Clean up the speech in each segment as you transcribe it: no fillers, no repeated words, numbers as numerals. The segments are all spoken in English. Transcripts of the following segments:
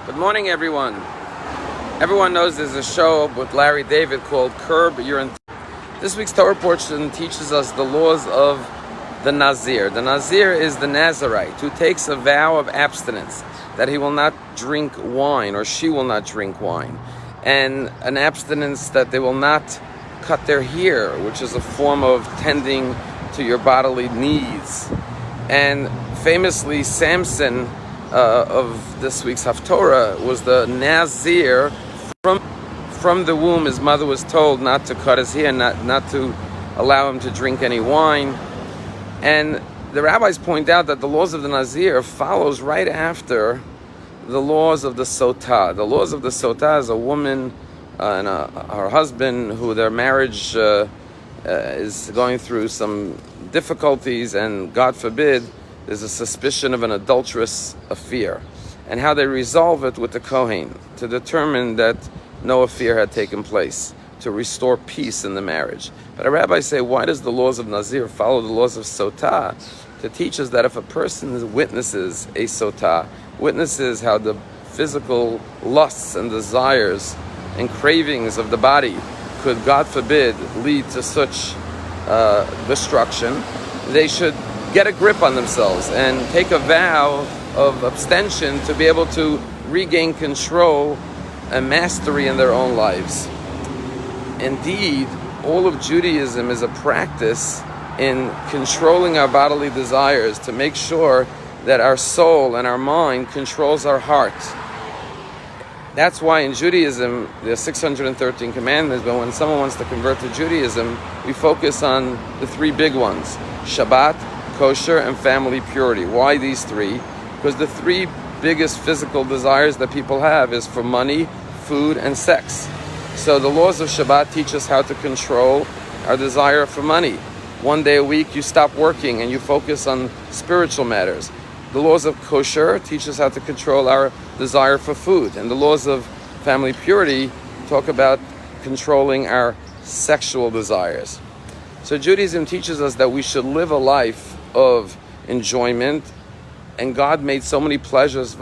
Good morning, everyone. Everyone knows there's a show with Larry David called Curb Your This week's Torah portion teaches us the laws of the Nazir. The Nazir is the Nazirite who takes a vow of abstinence, that he will not drink wine or she will not drink wine, and an abstinence that they will not cut their hair, which is a form of tending to your bodily needs. And famously, Samson of this week's Haftorah was the Nazir. From the womb, his mother was told not to cut his hair, not to allow him to drink any wine. And the rabbis point out that the laws of the Nazir follows right after the laws of the Sotah. The laws of the Sotah is a woman and her husband who their marriage is going through some difficulties, and God forbid, there's a suspicion of an adulterous affair, and how they resolve it with the Kohen to determine that no affair had taken place, to restore peace in the marriage. But a rabbi say, why does the laws of Nazir follow the laws of Sotah? To teach us that if a person witnesses a Sotah, witnesses how the physical lusts and desires and cravings of the body could, God forbid, lead to such destruction, they should get a grip on themselves and take a vow of abstention to be able to regain control and mastery in their own lives. Indeed, all of Judaism is a practice in controlling our bodily desires to make sure that our soul and our mind controls our heart. That's why in Judaism, there are 613 commandments, but when someone wants to convert to Judaism, we focus on the three big ones: Shabbat, kosher, and family purity. Why these three? Because the three biggest physical desires that people have is for money, food, and sex. So the laws of Shabbat teach us how to control our desire for money. One day a week you stop working and you focus on spiritual matters. The laws of kosher teach us how to control our desire for food. And the laws of family purity talk about controlling our sexual desires. So Judaism teaches us that we should live a life of enjoyment, and God made so many pleasures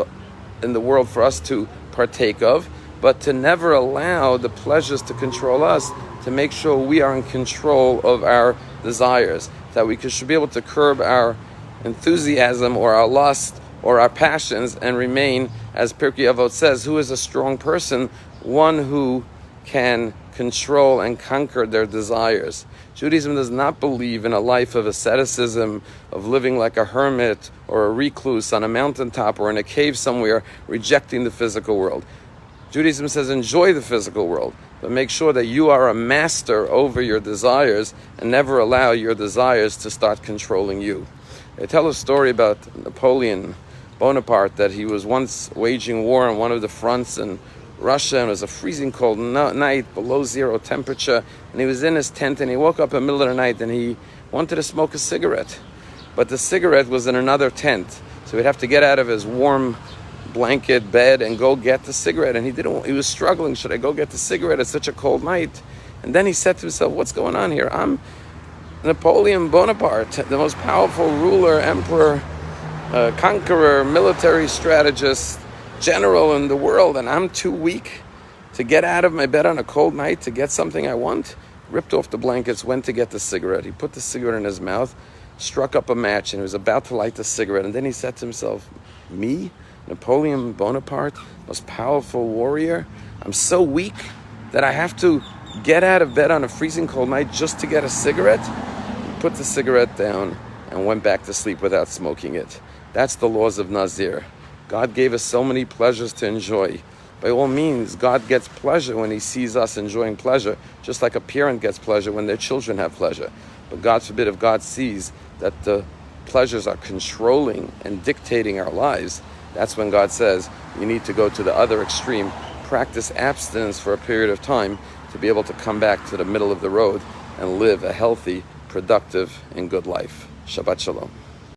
in the world for us to partake of, but to never allow the pleasures to control us, to make sure we are in control of our desires, that we should be able to curb our enthusiasm or our lust or our passions and remain, as Pirkei Avot says, who is a strong person? One who can control and conquer their desires. Judaism does not believe in a life of asceticism, of living like a hermit or a recluse on a mountaintop or in a cave somewhere, rejecting the physical world. Judaism says enjoy the physical world, but make sure that you are a master over your desires and never allow your desires to start controlling you. They tell a story about Napoleon Bonaparte, that he was once waging war on one of the fronts in Russia, and it was a freezing cold night, below zero temperature, and he was in his tent, and he woke up in the middle of the night and he wanted to smoke a cigarette, but the cigarette was in another tent, so he'd have to get out of his warm blanket bed and go get the cigarette, and he was struggling. Should I go get the cigarette? It's such a cold night. And then he said to himself, what's going on here? I'm Napoleon Bonaparte, the most powerful ruler, emperor, conqueror, military strategist, general in the world, and I'm too weak to get out of my bed on a cold night to get something I want. Ripped off the blankets, went to get the cigarette. He put the cigarette in his mouth, struck up a match, and he was about to light the cigarette. And then he said to himself, me, Napoleon Bonaparte, most powerful warrior, I'm so weak that I have to get out of bed on a freezing cold night just to get a cigarette? He put the cigarette down and went back to sleep without smoking it. That's the laws of Nazir. God gave us so many pleasures to enjoy. By all means, God gets pleasure when he sees us enjoying pleasure, just like a parent gets pleasure when their children have pleasure. But God forbid, if God sees that the pleasures are controlling and dictating our lives, that's when God says you need to go to the other extreme, practice abstinence for a period of time to be able to come back to the middle of the road and live a healthy, productive, and good life. Shabbat Shalom.